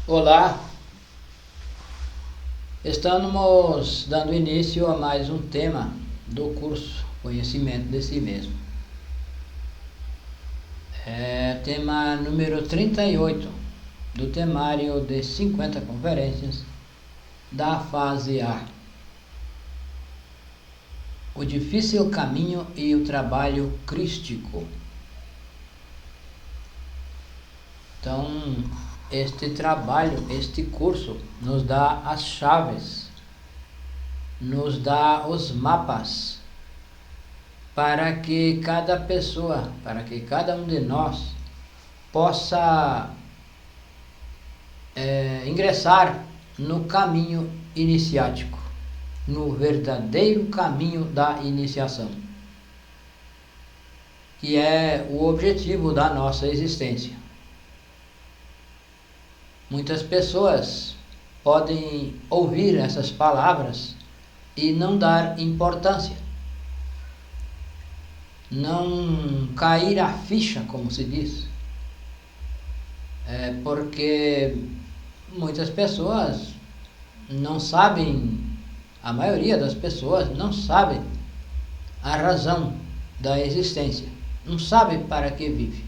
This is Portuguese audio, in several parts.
Olá, estamos dando início a mais um tema do curso Conhecimento de Si Mesmo. Tema número 38 do temário de 50 conferências da fase A. O difícil caminho e o trabalho crístico. Então, este trabalho, este curso, nos dá as chaves, nos dá os mapas para que cada pessoa, para que cada um de nós possa ingressar no caminho iniciático, no verdadeiro caminho da iniciação, que é o objetivo da nossa existência. Muitas pessoas podem ouvir essas palavras e não dar importância, não cair a ficha, como se diz, porque muitas pessoas não sabem, a maioria das pessoas não sabe a razão da existência, não sabe para que vive,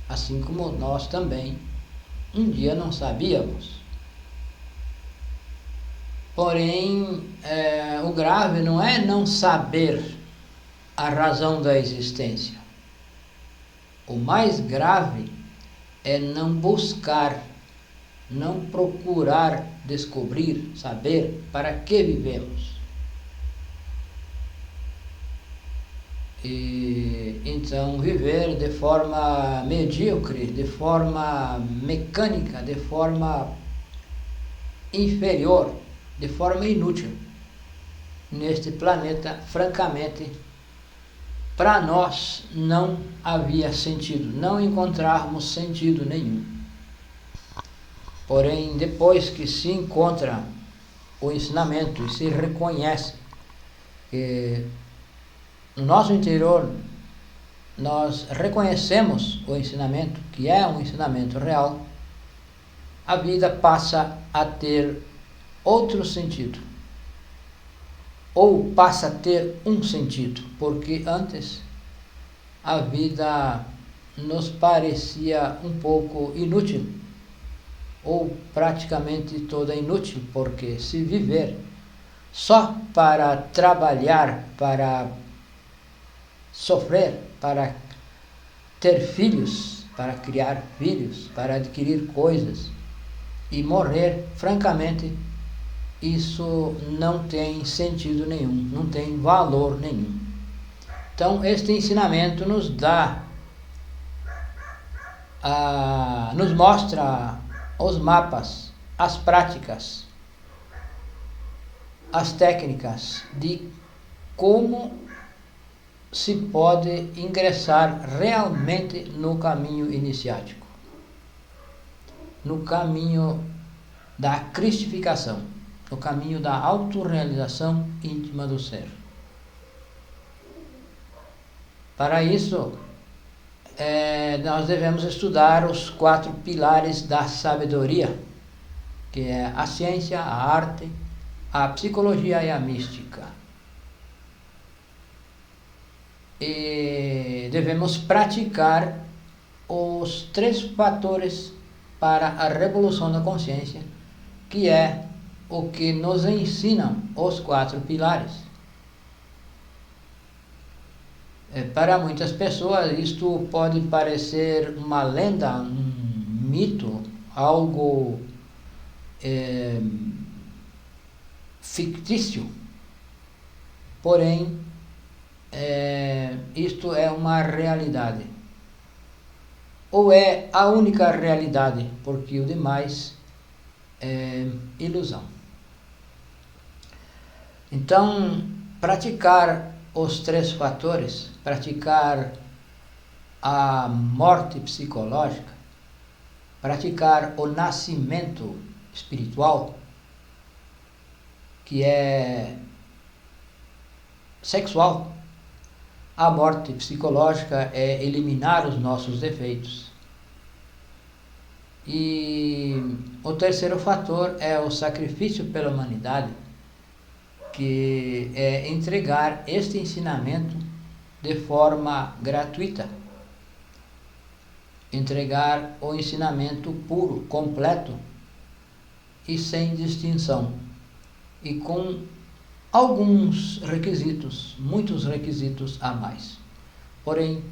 assim como nós também um dia não sabíamos. Porém, o grave não é não saber a razão da existência. O mais grave é não buscar, não procurar descobrir, saber para que vivemos. E então viver de forma medíocre, de forma mecânica, de forma inferior, de forma inútil neste planeta, francamente, para nós não havia sentido, não encontrarmos sentido nenhum. Porém, depois que se encontra o ensinamento e se reconhece que no nosso interior nós reconhecemos o ensinamento, que é um ensinamento real, a vida passa a ter outro sentido, ou passa a ter um sentido, porque antes a vida nos parecia um pouco inútil, ou praticamente toda inútil, porque se viver só para trabalhar, para sofrer, para ter filhos, para criar filhos, para adquirir coisas e morrer, francamente, isso não tem sentido nenhum, não tem valor nenhum. Então, este ensinamento nos dá, nos mostra os mapas, as práticas, as técnicas de como se pode ingressar realmente no caminho iniciático, no caminho da cristificação, no caminho da autorrealização íntima do ser. Para isso, nós devemos estudar os 4 pilares da sabedoria, que é a ciência, a arte, a psicologia e a mística. E devemos praticar os 3 fatores para a revolução da consciência, que é o que nos ensinam os 4 pilares. Para muitas pessoas isto pode parecer uma lenda, um mito, algo fictício. Porém, isto é uma realidade. Ou é a única realidade, porque o demais é ilusão. Então, praticar os 3 fatores, praticar a morte psicológica, praticar o nascimento espiritual, que é sexual. A morte psicológica é eliminar os nossos defeitos. E o terceiro fator é o sacrifício pela humanidade, que é entregar este ensinamento de forma gratuita. Entregar o ensinamento puro, completo e sem distinção. E com alguns requisitos, muitos requisitos a mais. Porém,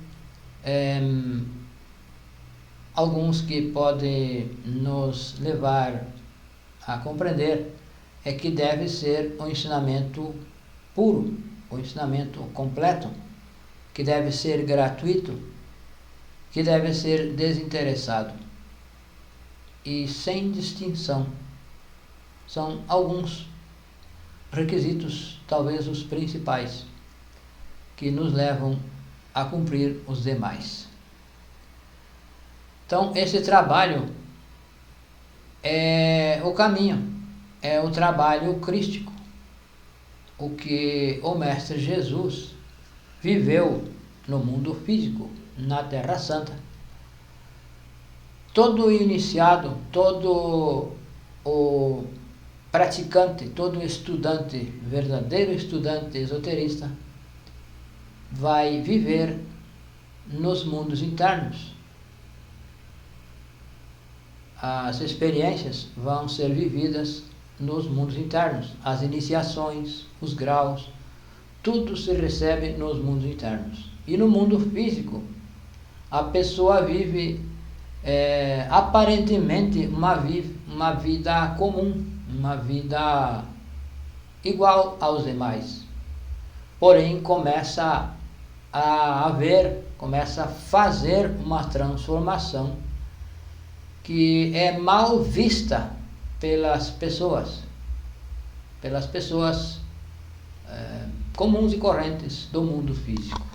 alguns que podem nos levar a compreender é que deve ser um ensinamento puro, um ensinamento completo, que deve ser gratuito, que deve ser desinteressado e sem distinção. São alguns requisitos, talvez os principais, que nos levam a cumprir os demais. Então, esse trabalho é o caminho, é o trabalho crístico, o que o Mestre Jesus viveu no mundo físico, na Terra Santa. Todo iniciado, todo o praticante, todo estudante, verdadeiro estudante esoterista, vai viver nos mundos internos. As experiências vão ser vividas nos mundos internos, as iniciações, os graus, tudo se recebe nos mundos internos. E no mundo físico, a pessoa vive aparentemente uma vida comum, uma vida igual aos demais. Porém, começa a fazer uma transformação que é mal vista pelas pessoas comuns e correntes do mundo físico.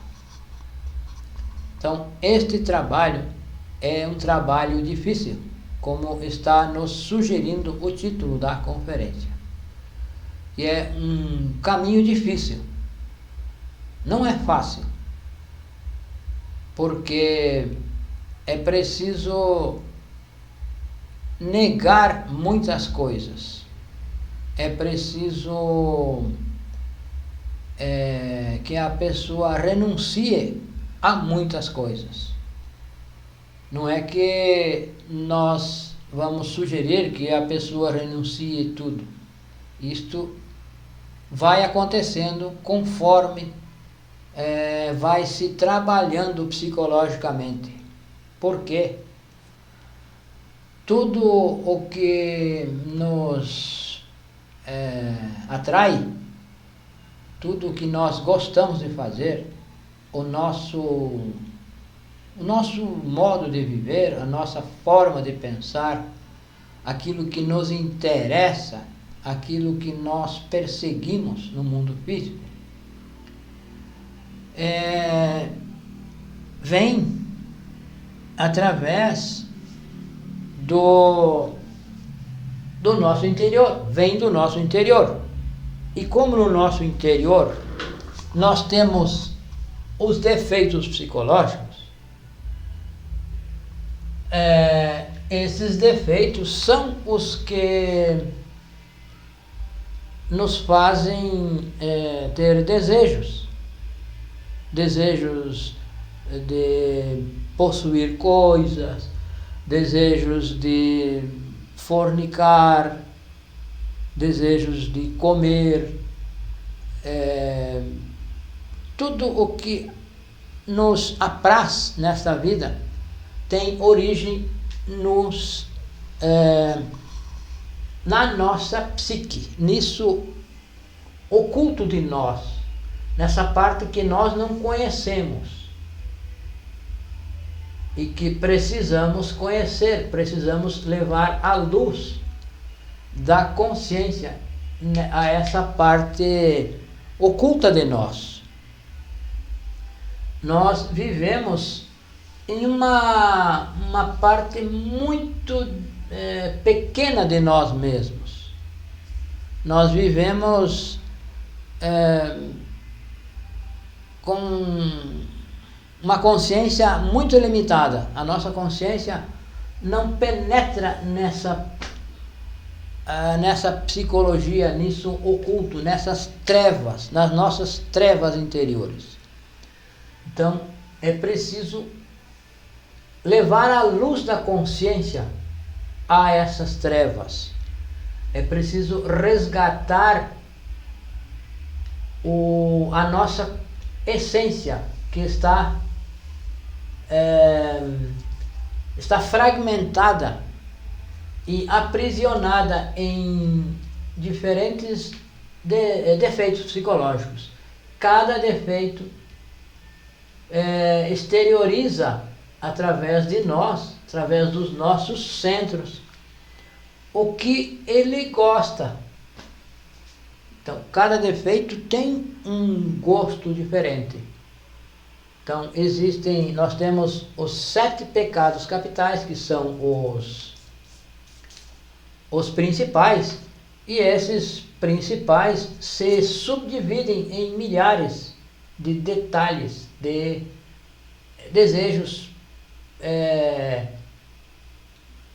Então, este trabalho é um trabalho difícil, como está nos sugerindo o título da conferência. E é um caminho difícil. Não é fácil, porque é preciso negar muitas coisas. É preciso que a pessoa renuncie a muitas coisas. Não é que nós vamos sugerir que a pessoa renuncie tudo. Isto vai acontecendo conforme vai se trabalhando psicologicamente. Por quê? Tudo o que nos atrai, tudo o que nós gostamos de fazer, o nosso modo de viver, a nossa forma de pensar, aquilo que nos interessa, aquilo que nós perseguimos no mundo físico, vem através do nosso interior, vem do nosso interior. E como no nosso interior nós temos os defeitos psicológicos, esses defeitos são os que nos fazem ter desejos de possuir coisas, desejos de fornicar, desejos de comer, tudo o que nos apraz nesta vida tem origem na nossa psique, nisso oculto de nós, nessa parte que nós não conhecemos e que precisamos conhecer, precisamos levar à luz da consciência a essa parte oculta de nós. Nós vivemos em uma parte muito pequena de nós mesmos. Nós vivemos com uma consciência muito limitada. A nossa consciência não penetra nessa psicologia, nisso oculto, nessas trevas, nas nossas trevas interiores. Então, é preciso levar a luz da consciência a essas trevas. É preciso resgatar a nossa essência, que está fragmentada e aprisionada em diferentes defeitos psicológicos. Cada defeito exterioriza através de nós, através dos nossos centros, o que ele gosta. Então, cada defeito tem um gosto diferente. Então, nós temos os 7 pecados capitais, que são os principais, e esses principais se subdividem em milhares de detalhes, de desejos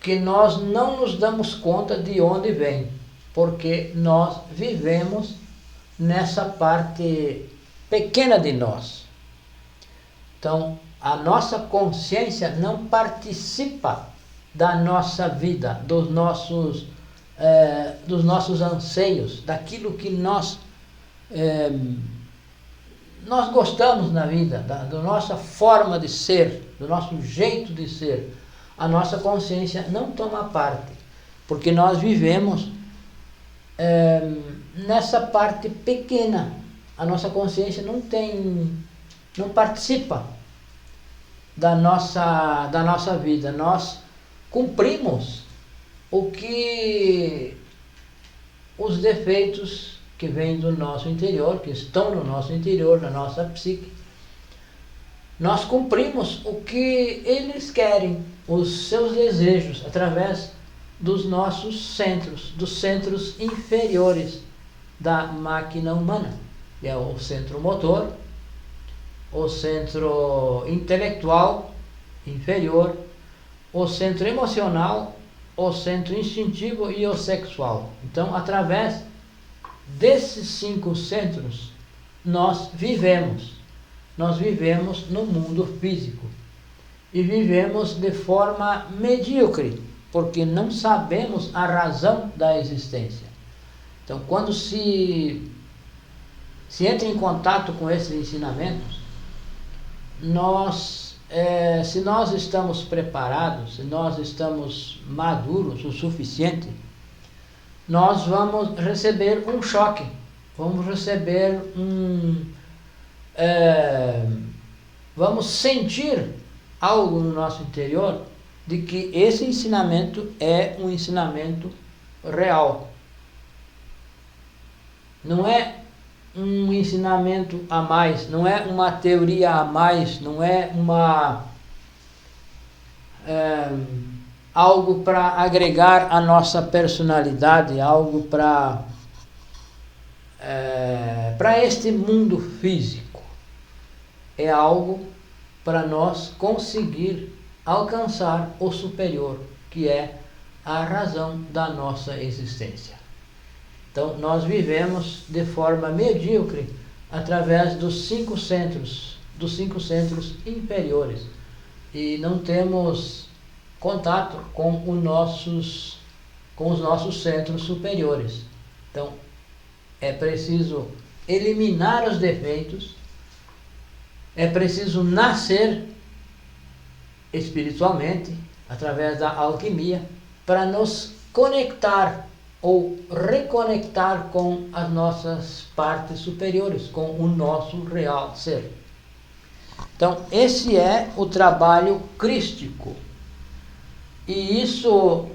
que nós não nos damos conta de onde vem, porque nós vivemos nessa parte pequena de nós. Então, a nossa consciência não participa da nossa vida, dos nossos anseios, daquilo que nós gostamos na vida, da nossa forma de ser, do nosso jeito de ser. A nossa consciência não toma parte, porque nós vivemos nessa parte pequena. A nossa consciência não participa da nossa vida. Nós cumprimos os defeitos que vêm do nosso interior, que estão no nosso interior, na nossa psique. Nós cumprimos o que eles querem, os seus desejos, através dos nossos centros, dos centros inferiores da máquina humana, que é o centro motor, o centro intelectual inferior, o centro emocional, o centro instintivo e o sexual. Então, através desses 5 centros, nós vivemos no mundo físico, e vivemos de forma medíocre, porque não sabemos a razão da existência. Então, quando se entra em contato com esses ensinamentos, se nós estamos preparados, se nós estamos maduros o suficiente, nós vamos receber um choque, vamos receber vamos sentir algo no nosso interior de que esse ensinamento é um ensinamento real. Não é um ensinamento a mais, não é uma teoria a mais, não é algo para agregar à nossa personalidade, algo para este mundo físico. É algo para nós conseguir alcançar o superior, que é a razão da nossa existência. Então, nós vivemos de forma medíocre através dos 5 centros inferiores, e não temos contato com os nossos centros superiores. Então, é preciso eliminar os defeitos, é preciso nascer espiritualmente, através da alquimia, para nos conectar ou reconectar com as nossas partes superiores, com o nosso real ser. Então, esse é o trabalho crístico. E isso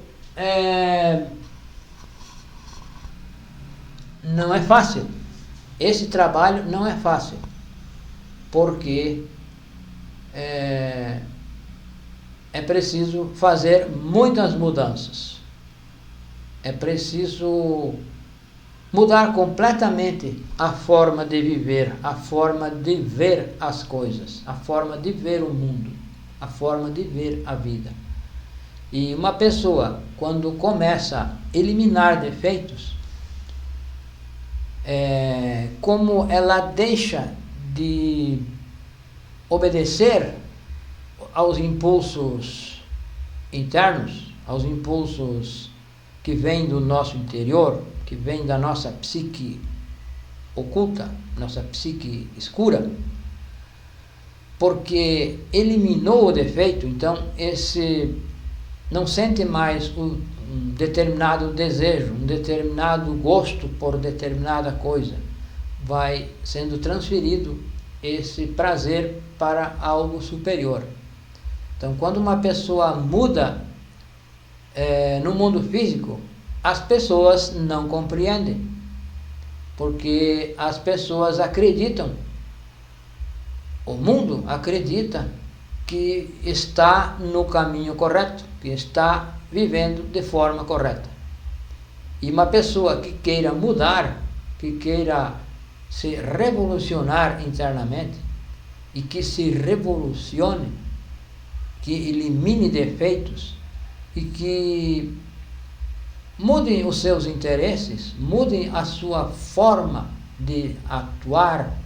não é fácil. Esse trabalho não é fácil, porque é preciso fazer muitas mudanças. É preciso mudar completamente a forma de viver, a forma de ver as coisas, a forma de ver o mundo, a forma de ver a vida. E uma pessoa, quando começa a eliminar defeitos, como ela deixa de obedecer aos impulsos internos, aos impulsos que vêm do nosso interior, que vêm da nossa psique oculta, nossa psique escura, porque eliminou o defeito, então esse não sente mais um determinado desejo, um determinado gosto por determinada coisa, vai sendo transferido esse prazer para algo superior. Então, quando uma pessoa muda no mundo físico, as pessoas não compreendem, porque as pessoas acreditam, o mundo acredita que está no caminho correto, que está vivendo de forma correta. E uma pessoa que queira mudar, que queira se revolucionar internamente, e que se revolucione, que elimine defeitos, e que mudem os seus interesses, mudem a sua forma de atuar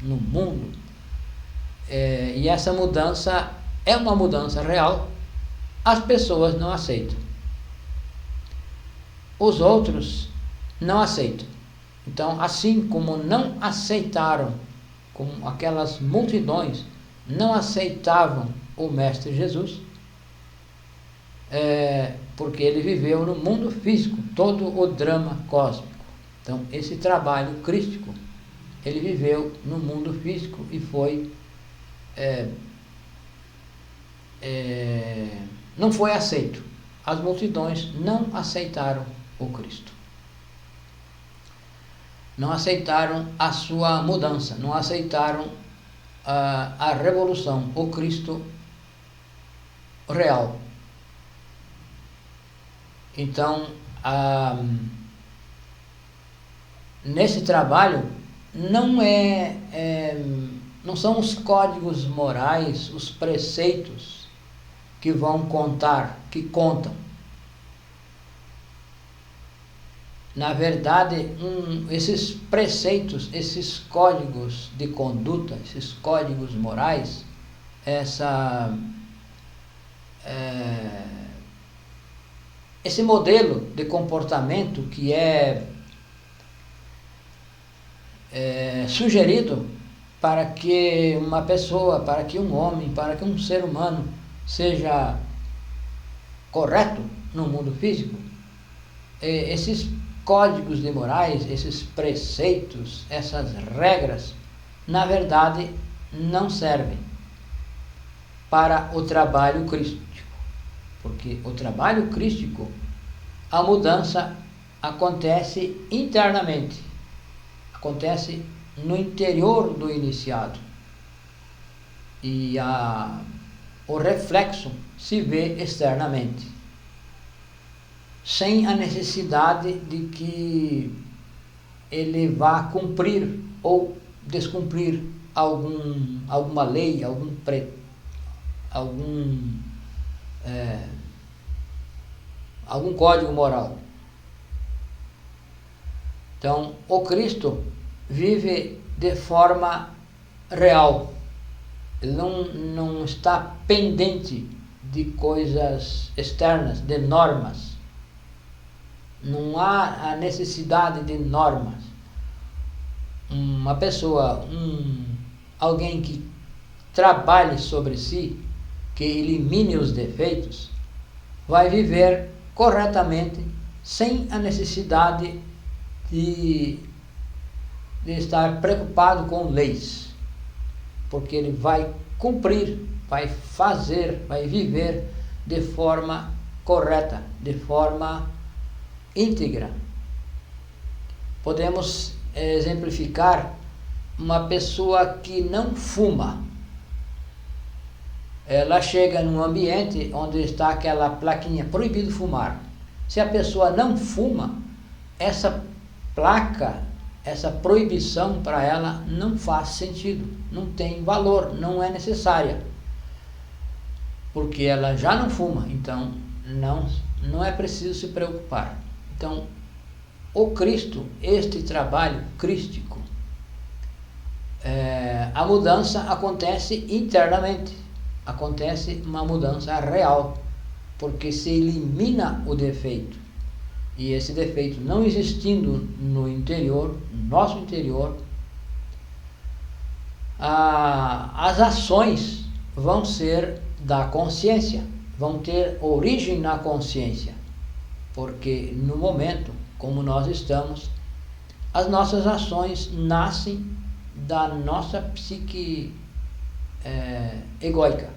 no mundo, e essa mudança é uma mudança real, as pessoas não aceitam. Os outros não aceitam. Então, assim como não aceitaram, como aquelas multidões não aceitavam o Mestre Jesus, porque ele viveu no mundo físico, todo o drama cósmico. Então, esse trabalho crístico, ele viveu no mundo físico e foi não foi aceito. As multidões não aceitaram o Cristo. Não aceitaram a sua mudança, não aceitaram a revolução, o Cristo real. Então, nesse trabalho, não são os códigos morais, os preceitos que vão contar, que contam. Na verdade, esses preceitos, esses códigos de conduta, esses códigos morais, esse modelo de comportamento que é sugerido para que uma pessoa, para que um homem, para que um ser humano seja correto no mundo físico, esses códigos de morais, esses preceitos, essas regras, na verdade, não servem para o trabalho crístico, porque o trabalho crístico, a mudança acontece internamente, acontece no interior do iniciado, e o reflexo se vê externamente, sem a necessidade de que ele vá cumprir ou descumprir alguma lei, algum código moral. Então, o Cristo vive de forma real. Ele não está pendente de coisas externas, de normas. Não há a necessidade de normas. Uma pessoa, alguém que trabalhe sobre si, que elimine os defeitos, vai viver corretamente, sem a necessidade de estar preocupado com leis, porque ele vai cumprir, vai fazer, vai viver de forma correta, de forma íntegra. Podemos exemplificar uma pessoa que não fuma. Ela chega num ambiente onde está aquela plaquinha, proibido fumar. Se a pessoa não fuma, essa placa, essa proibição para ela não faz sentido, não tem valor, não é necessária, porque ela já não fuma, então não é preciso se preocupar. Então, o Cristo, este trabalho crístico, a mudança acontece internamente, acontece uma mudança real, porque se elimina o defeito, e esse defeito não existindo no interior, no nosso interior, as ações vão ser da consciência, vão ter origem na consciência, porque no momento como nós estamos, as nossas ações nascem da nossa psique egóica,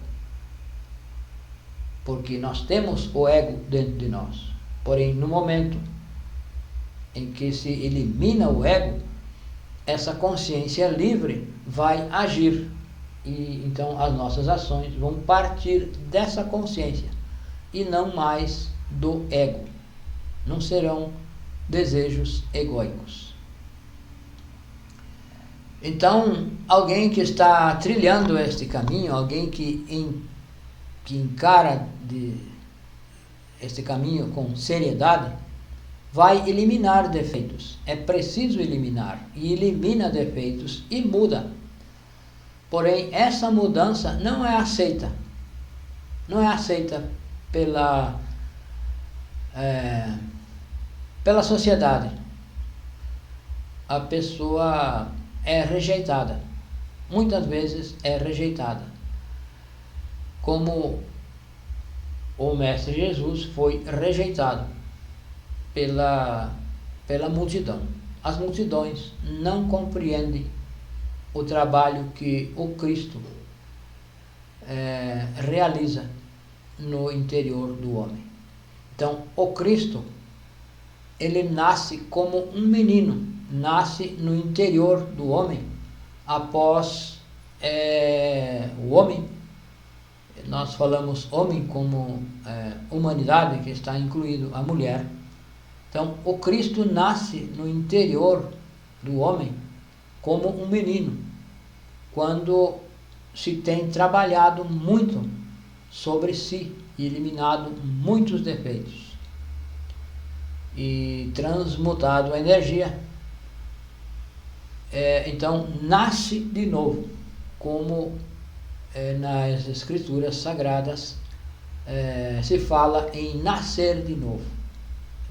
porque nós temos o ego dentro de nós. Porém, no momento em que se elimina o ego, essa consciência livre vai agir, e então as nossas ações vão partir dessa consciência e não mais do ego, não serão desejos egóicos. Então, alguém que está trilhando este caminho, alguém que encara este caminho com seriedade, vai eliminar defeitos. É preciso eliminar, e elimina defeitos e muda. Porém, essa mudança não é aceita. Não é aceita pela sociedade. A pessoa é rejeitada. Muitas vezes é rejeitada. Como o Mestre Jesus foi rejeitado pela multidão. As multidões não compreendem o trabalho que o Cristo realiza no interior do homem. Então, o Cristo, ele nasce como um menino, nasce no interior do homem, após o homem, nós falamos homem como humanidade, que está incluído a mulher. Então, o Cristo nasce no interior do homem como um menino, quando se tem trabalhado muito sobre si e eliminado muitos defeitos e transmutado a energia. Então, nasce de novo, como nas escrituras sagradas se fala em nascer de novo.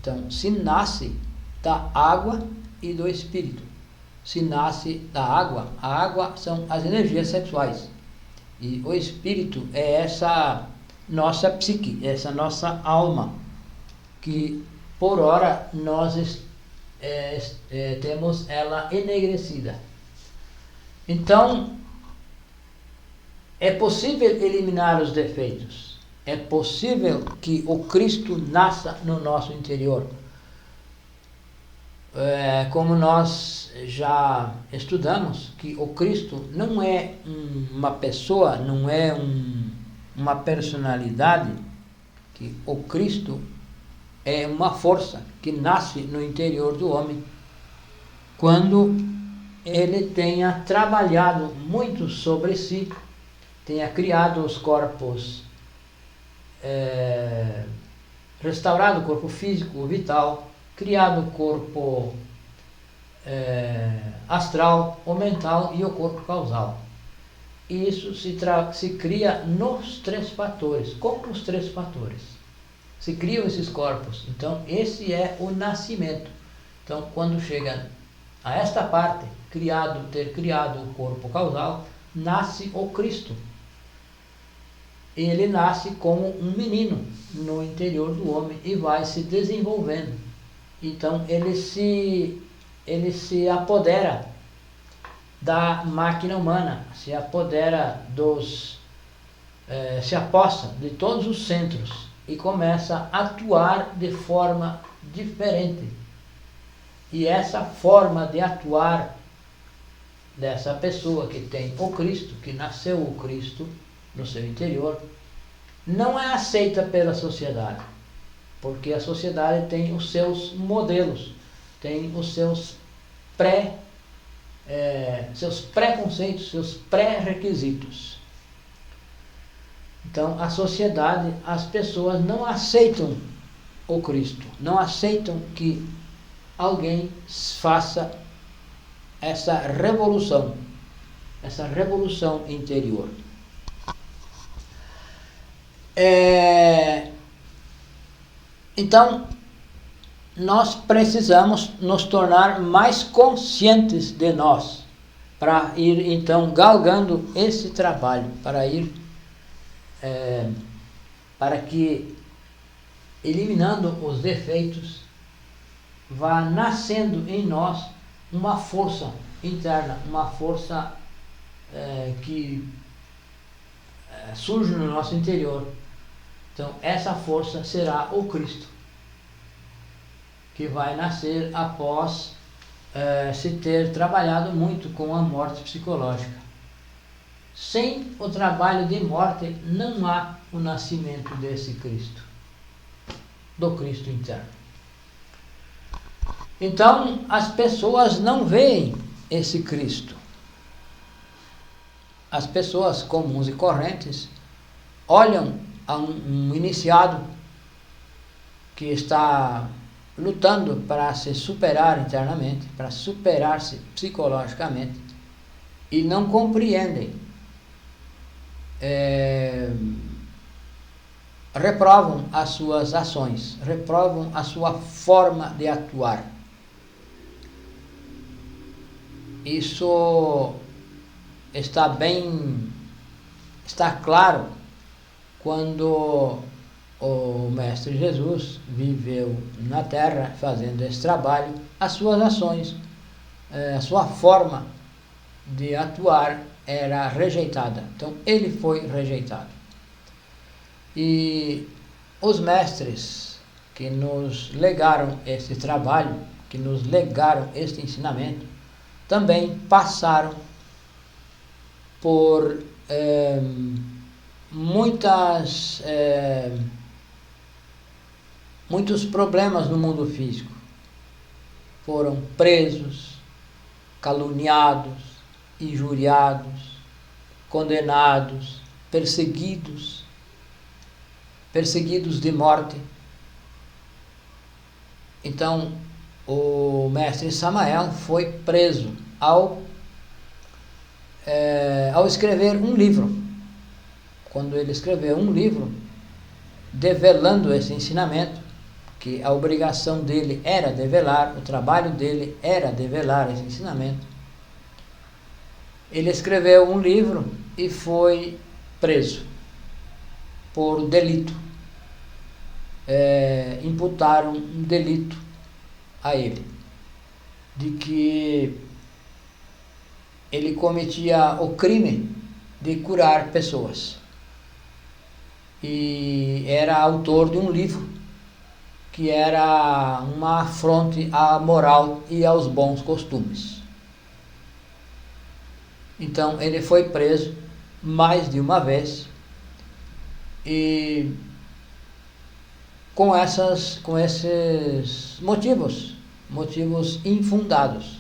Então, se nasce da água e do espírito. Se nasce da água, a água são as energias sexuais, e o espírito é essa nossa psique, essa nossa alma, que por ora nós temos ela enegrecida. Então, é possível eliminar os defeitos, é possível que o Cristo nasça no nosso interior. Como nós já estudamos, que o Cristo não é uma pessoa, não é uma personalidade, que o Cristo é uma força que nasce no interior do homem, quando ele tenha trabalhado muito sobre si, tenha criado os corpos, restaurado o corpo físico, vital, criado o corpo astral, o mental e o corpo causal. E isso se cria nos 3 fatores. Como os 3 fatores se criam esses corpos? Então, esse é o nascimento. Então, quando chega a esta parte, ter criado o corpo causal, nasce o Cristo. Ele nasce como um menino no interior do homem e vai se desenvolvendo. Então, ele se apodera da máquina humana, se apodera se aposta de todos os centros e começa a atuar de forma diferente. E essa forma de atuar dessa pessoa que tem o Cristo, que nasceu o Cristo no seu interior, não é aceita pela sociedade, porque a sociedade tem os seus modelos, tem os seus preconceitos, seus pré-requisitos. Então, a sociedade, as pessoas não aceitam o Cristo, não aceitam que alguém faça essa revolução interior. Então, nós precisamos nos tornar mais conscientes de nós, para ir então galgando esse trabalho, para que, eliminando os defeitos, vá nascendo em nós uma força interna, uma força que surge no nosso interior. Então, essa força será o Cristo, que vai nascer após se ter trabalhado muito com a morte psicológica. Sem o trabalho de morte, não há o nascimento desse Cristo, do Cristo interno. Então, as pessoas não veem esse Cristo. As pessoas comuns e correntes olham a um iniciado que está lutando para se superar internamente, para superar-se psicologicamente, e não compreendem, reprovam as suas ações, reprovam a sua forma de atuar. Isso está claro quando o Mestre Jesus viveu na Terra fazendo esse trabalho. As suas ações, a sua forma de atuar era rejeitada. Então ele foi rejeitado. E os mestres que nos legaram esse trabalho, que nos legaram este ensinamento, também passaram por muitos problemas no mundo físico. Foram presos, caluniados, injuriados, condenados, perseguidos de morte. Então, o mestre Samael foi preso ao escrever um livro. Quando ele escreveu um livro develando esse ensinamento, que a obrigação dele era develar, o trabalho dele era develar esse ensinamento, ele escreveu um livro e foi preso por delito. Imputaram um delito a ele, de que ele cometia o crime de curar pessoas, e era autor de um livro que era uma afronte à moral e aos bons costumes. Então ele foi preso mais de uma vez, e com esses motivos infundados,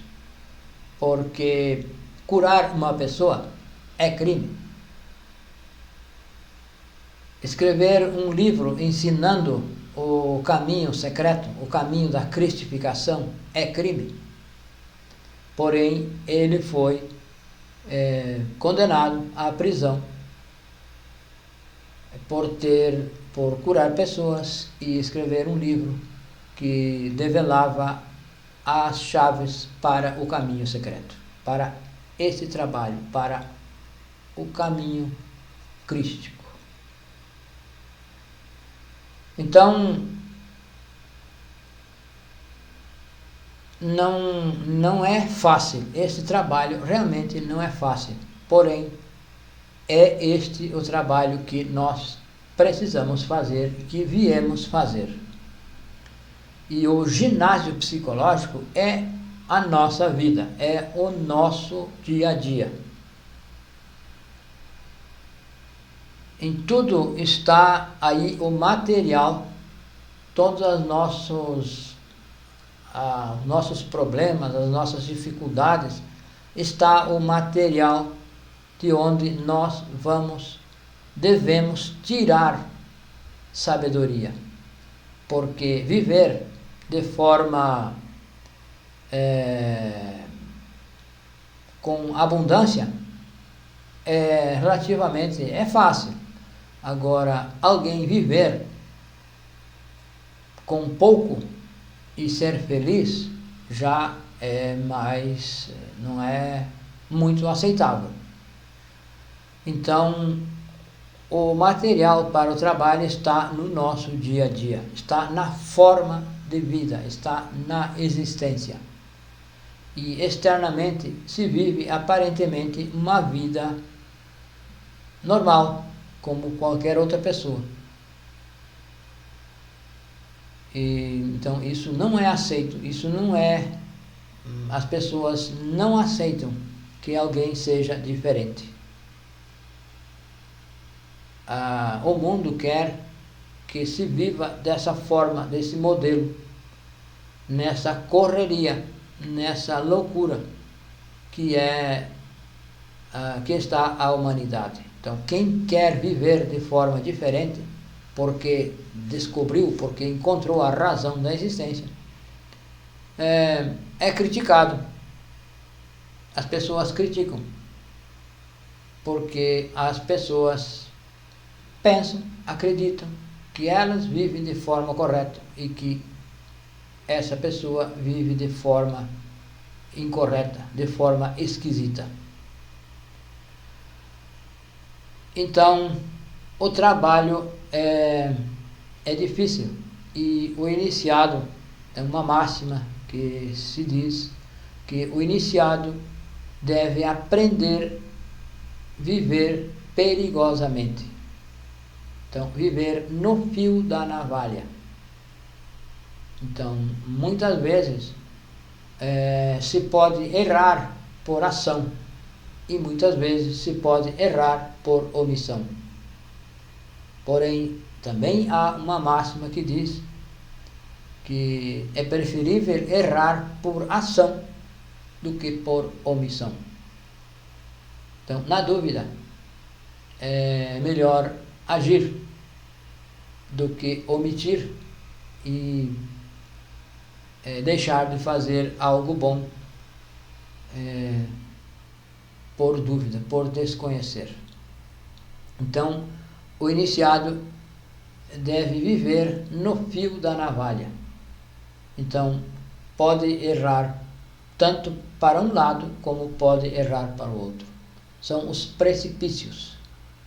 porque curar uma pessoa é crime. Escrever um livro ensinando o caminho secreto, o caminho da cristificação, é crime. Porém, ele foi condenado à prisão por curar pessoas e escrever um livro que develava as chaves para o caminho secreto, para esse trabalho, para o caminho crístico. Então, não é fácil, esse trabalho realmente não é fácil, porém, é este o trabalho que nós precisamos fazer, que viemos fazer. E o ginásio psicológico é a nossa vida, é o nosso dia a dia. Em tudo está aí o material, todos os nossos problemas, as nossas dificuldades, está o material de onde nós vamos devemos tirar sabedoria, porque viver de forma com abundância relativamente fácil. Agora, alguém viver com pouco e ser feliz já não é muito aceitável. Então, o material para o trabalho está no nosso dia a dia, está na forma de vida, está na existência. E externamente se vive aparentemente uma vida normal, como qualquer outra pessoa. Então isso não é aceito, as pessoas não aceitam que alguém seja diferente. O mundo quer que se viva dessa forma, desse modelo, nessa correria, nessa loucura que está a humanidade. Então, quem quer viver de forma diferente, porque descobriu, porque encontrou a razão da existência, é criticado. As pessoas criticam, porque as pessoas pensam, acreditam que elas vivem de forma correta e que essa pessoa vive de forma incorreta, de forma esquisita. Então, o trabalho é difícil, e o iniciado, é uma máxima que se diz que o iniciado deve aprender a viver perigosamente. Então, viver no fio da navalha. Então, muitas vezes se pode errar por ação e muitas vezes se pode errar por omissão. Porém, também há uma máxima que diz que é preferível errar por ação do que por omissão. Então, na dúvida, é melhor agir do que omitir e deixar de fazer algo bom por dúvida, por desconhecer. Então, o iniciado deve viver no fio da navalha. Então, pode errar tanto para um lado como pode errar para o outro. São os precipícios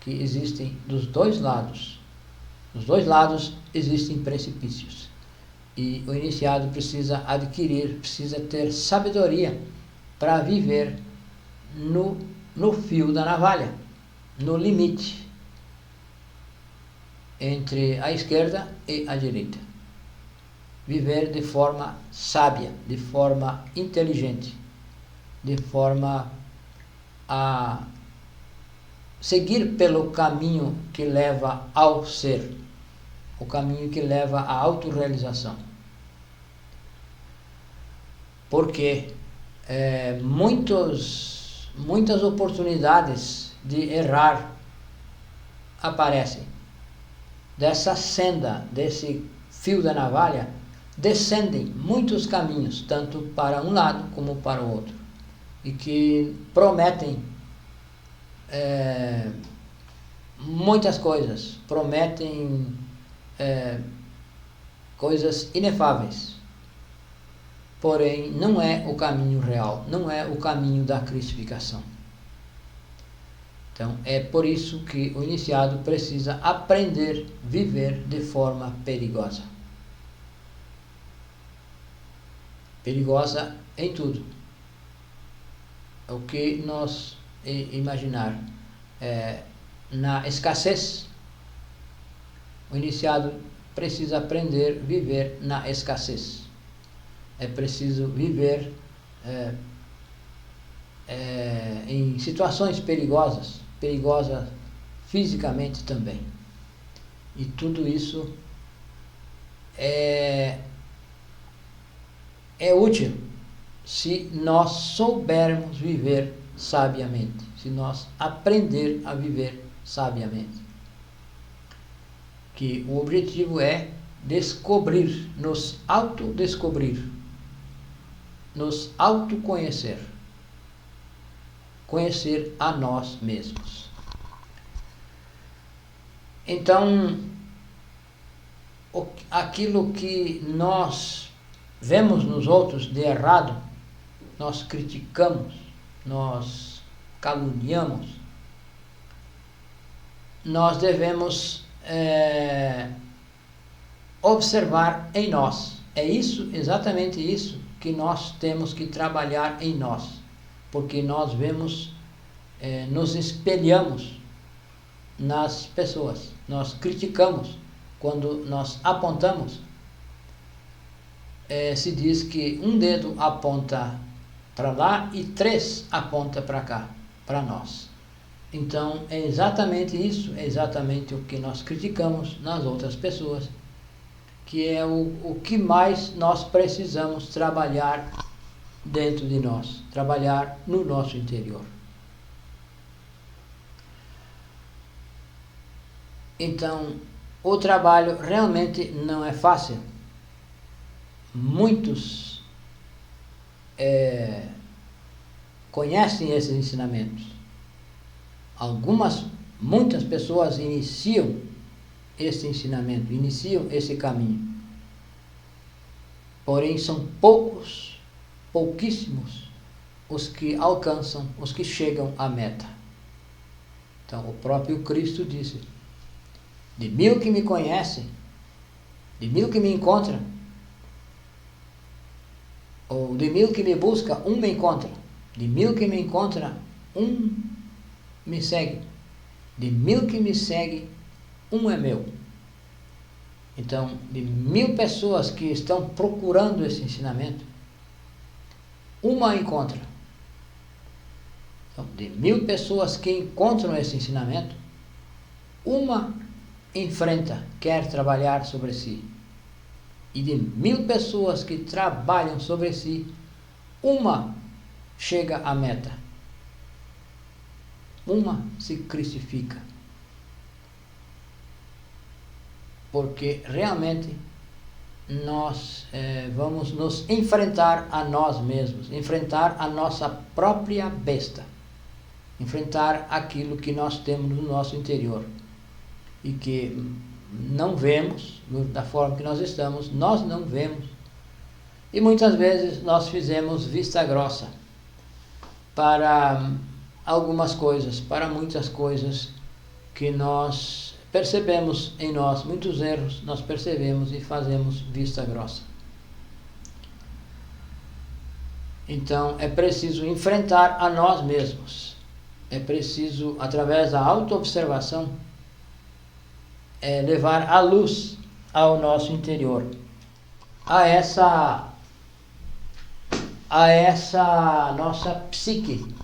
que existem dos dois lados. Dos dois lados existem precipícios. E o iniciado precisa ter sabedoria para viver no fio da navalha, no limite entre a esquerda e a direita. Viver de forma sábia, de forma inteligente, de forma a seguir pelo caminho que leva ao ser, o caminho que leva à autorrealização. Porque muitas oportunidades de errar aparecem. Dessa senda, desse fio da navalha, descendem muitos caminhos, tanto para um lado como para o outro, e que prometem muitas coisas, prometem coisas inefáveis. Porém, não é o caminho real, não é o caminho da cristificação. Então, é por isso que o iniciado precisa aprender a viver de forma perigosa. Perigosa em tudo. O que nós imaginar. Na escassez, o iniciado precisa aprender a viver na escassez. É preciso viver em situações perigosas fisicamente também. E tudo isso é útil se nós soubermos viver sabiamente, se nós aprender a viver sabiamente. que o objetivo é descobrir, nos autodescobrir, nos autoconhecer, conhecer a nós mesmos. Então, aquilo que nós vemos nos outros de errado, nós criticamos, nós caluniamos, nós devemos observar em nós. É isso, exatamente isso, que nós temos que trabalhar em nós, porque nós vemos, nos espelhamos nas pessoas, nós criticamos, quando nós apontamos, se diz que um dedo aponta para lá e 3 aponta para cá, para nós. Então é exatamente isso, é exatamente o que nós criticamos nas outras pessoas, que é o que mais nós precisamos trabalhar dentro de nós, trabalhar no nosso interior. Então, o trabalho realmente não é fácil. Muitos conhecem esses ensinamentos. Muitas pessoas iniciam esse ensinamento, iniciam esse caminho. Porém, são pouquíssimos os que alcançam, os que chegam à meta. Então, o próprio Cristo disse: de 1000 que me conhecem, de 1000 que me encontram, ou de 1000 que me busca, um me encontra. De 1000 que me encontra, um me segue. De 1000 que me segue, um é meu. Então, de 1000 pessoas que estão procurando esse ensinamento, uma encontra. Então, de 1000 pessoas que encontram esse ensinamento, uma enfrenta, quer trabalhar sobre si. E de 1000 pessoas que trabalham sobre si, uma chega à meta. Uma se crucifica. Porque realmente nós vamos nos enfrentar a nós mesmos, enfrentar a nossa própria besta, enfrentar aquilo que nós temos no nosso interior e que não vemos, da forma que nós estamos, nós não vemos. E muitas vezes nós fizemos vista grossa para algumas coisas, para muitas coisas que nós percebemos em nós, muitos erros nós percebemos e fazemos vista grossa. Então é preciso enfrentar a nós mesmos, é preciso, através da autoobservação, levar a luz ao nosso interior, a essa nossa psique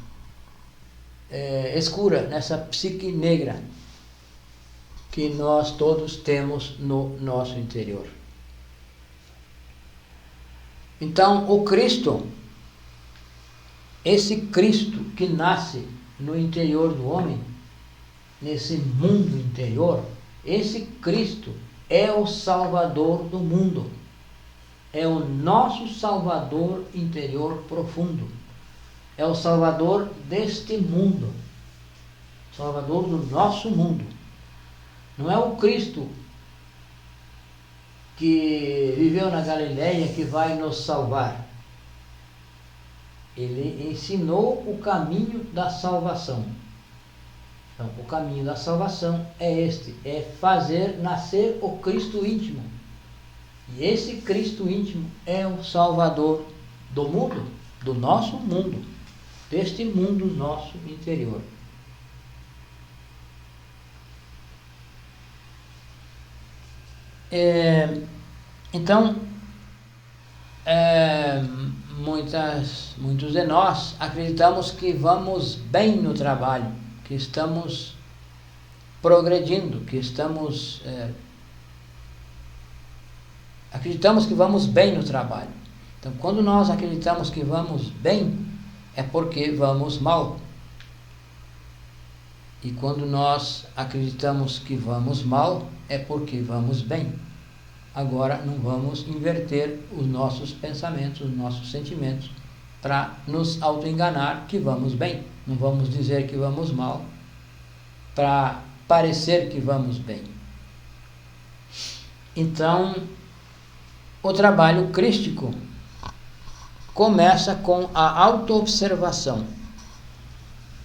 escura, nessa psique negra que nós todos temos no nosso interior. Então, o Cristo, esse Cristo que nasce no interior do homem, nesse mundo interior, esse Cristo é o Salvador do mundo, é o nosso Salvador interior profundo, é o Salvador deste mundo, Salvador do nosso mundo. Não é o Cristo que viveu na Galileia que vai nos salvar. Ele ensinou o caminho da salvação. Então, o caminho da salvação é este, é fazer nascer o Cristo íntimo. E esse Cristo íntimo é o Salvador do mundo, do nosso mundo, deste mundo nosso interior. Então, muitos de nós acreditamos que vamos bem no trabalho, que estamos progredindo, que estamos acreditamos que vamos bem no trabalho. Então, quando nós acreditamos que vamos bem, é porque vamos mal. E quando nós acreditamos que vamos mal, é porque vamos bem. Agora não vamos inverter os nossos pensamentos, os nossos sentimentos, para nos auto-enganar que vamos bem. Não vamos dizer que vamos mal, para parecer que vamos bem. Então, o trabalho crístico começa com a autoobservação.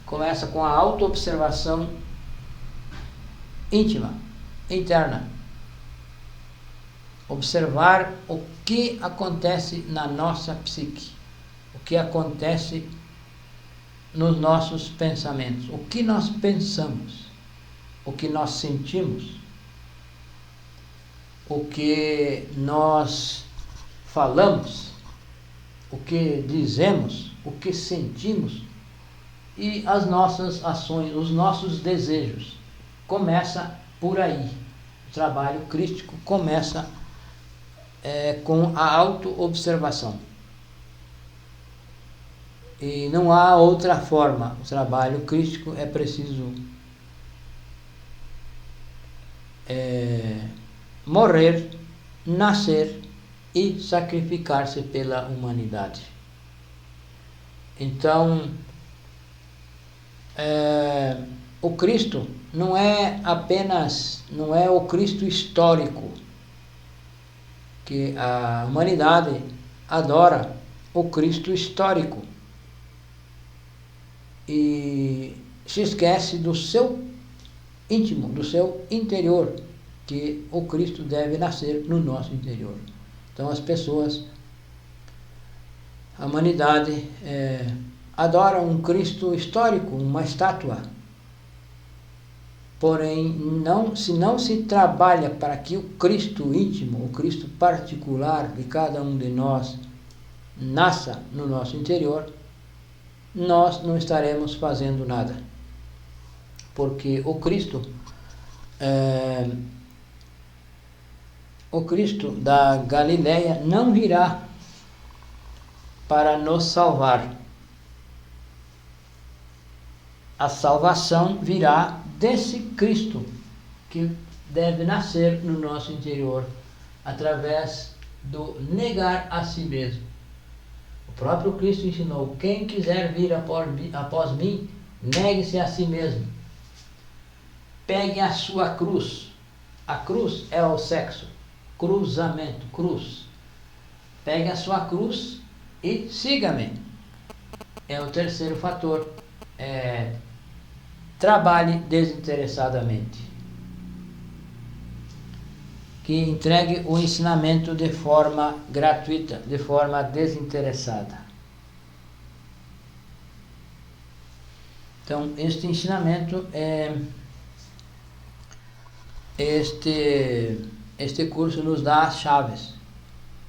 Começa com a autoobservação íntima, interna. Observar o que acontece na nossa psique, o que acontece nos nossos pensamentos, o que nós pensamos, o que nós sentimos, o que nós falamos, o que dizemos, o que sentimos e as nossas ações, os nossos desejos. Começa por aí. O trabalho crístico começa com a autoobservação. E não há outra forma. O trabalho crístico é preciso morrer, nascer e sacrificar-se pela humanidade. Então, o Cristo não é o Cristo histórico, que a humanidade adora o Cristo histórico e se esquece do seu íntimo, do seu interior, que o Cristo deve nascer no nosso interior. Então a humanidade adora um Cristo histórico, uma estátua. Porém, se não se trabalha para que o Cristo íntimo, o Cristo particular de cada um de nós nasça no nosso interior, nós não estaremos fazendo nada. Porque o Cristo da Galileia não virá para nos salvar. A salvação virá desse Cristo que deve nascer no nosso interior através do negar a si mesmo. O próprio Cristo ensinou: quem quiser vir após mim, negue-se a si mesmo. Pegue a sua cruz. A cruz é o sexo. Cruzamento, cruz. Pegue a sua cruz e siga-me. É o terceiro fator. Trabalhe desinteressadamente. Que entregue o ensinamento de forma gratuita, de forma desinteressada. Então, este ensinamento este curso nos dá as chaves,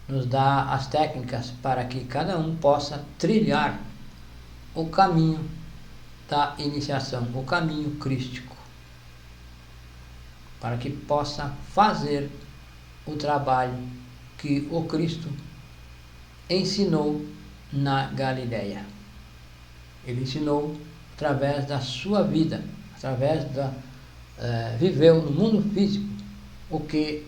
nos dá as técnicas para que cada um possa trilhar o caminho da iniciação, o caminho crístico, para que possa fazer o trabalho que o Cristo ensinou na Galileia. Ele ensinou através da sua vida, viveu no mundo físico o que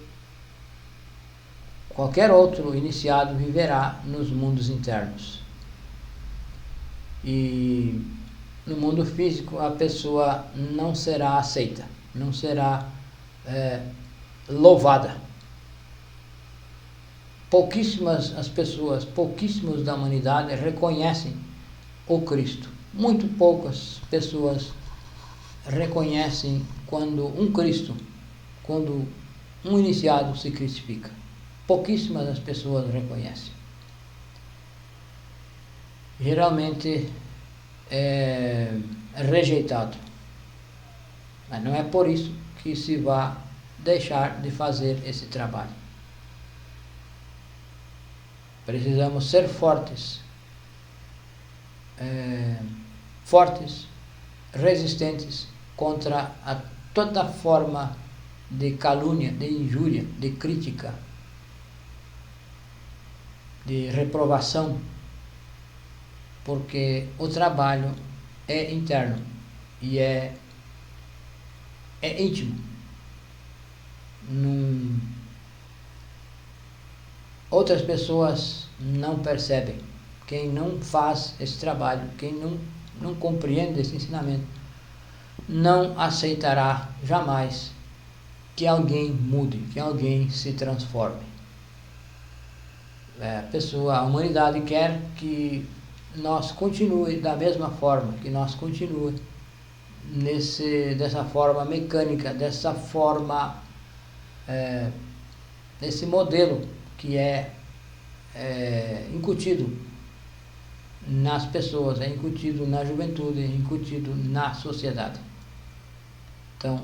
qualquer outro iniciado viverá nos mundos internos. E no mundo físico a pessoa não será aceita, não será louvada. Pouquíssimos da humanidade reconhecem o Cristo. Muito poucas pessoas reconhecem quando um iniciado se crucifica. Pouquíssimas das pessoas reconhecem. Geralmente é rejeitado. Mas não é por isso que se vai deixar de fazer esse trabalho. Precisamos ser fortes, resistentes contra toda forma de calúnia, de injúria, de crítica, de reprovação, porque o trabalho é interno e é é íntimo. Outras pessoas não percebem. Quem não faz esse trabalho, quem não compreende esse ensinamento, não aceitará jamais que alguém mude, que alguém se transforme. A humanidade quer que nós continue da mesma forma, que nós continue dessa forma mecânica, dessa forma, desse modelo que é incutido nas pessoas, é incutido na juventude, é incutido na sociedade. Então,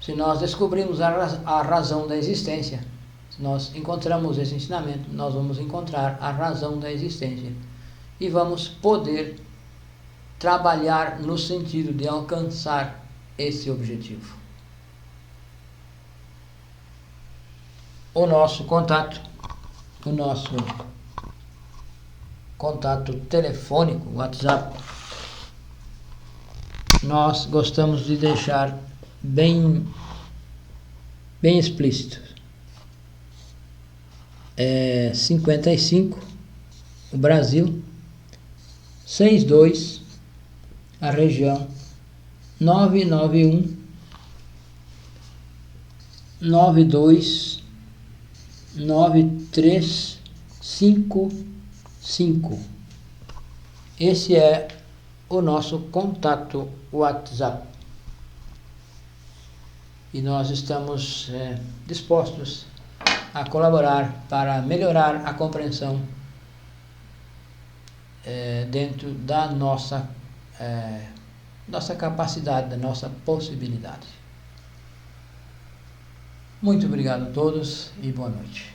se nós descobrimos a razão da existência, se nós encontramos esse ensinamento, nós vamos encontrar a razão da existência e vamos poder trabalhar no sentido de alcançar esse objetivo. O nosso contato telefônico, WhatsApp, nós gostamos de deixar bem explícito. 55, o Brasil, 62, a região, 991 92 9355. Esse é o nosso contato WhatsApp. E nós estamos dispostos a colaborar para melhorar a compreensão dentro da nossa capacidade, da nossa possibilidade. Muito obrigado a todos e boa noite.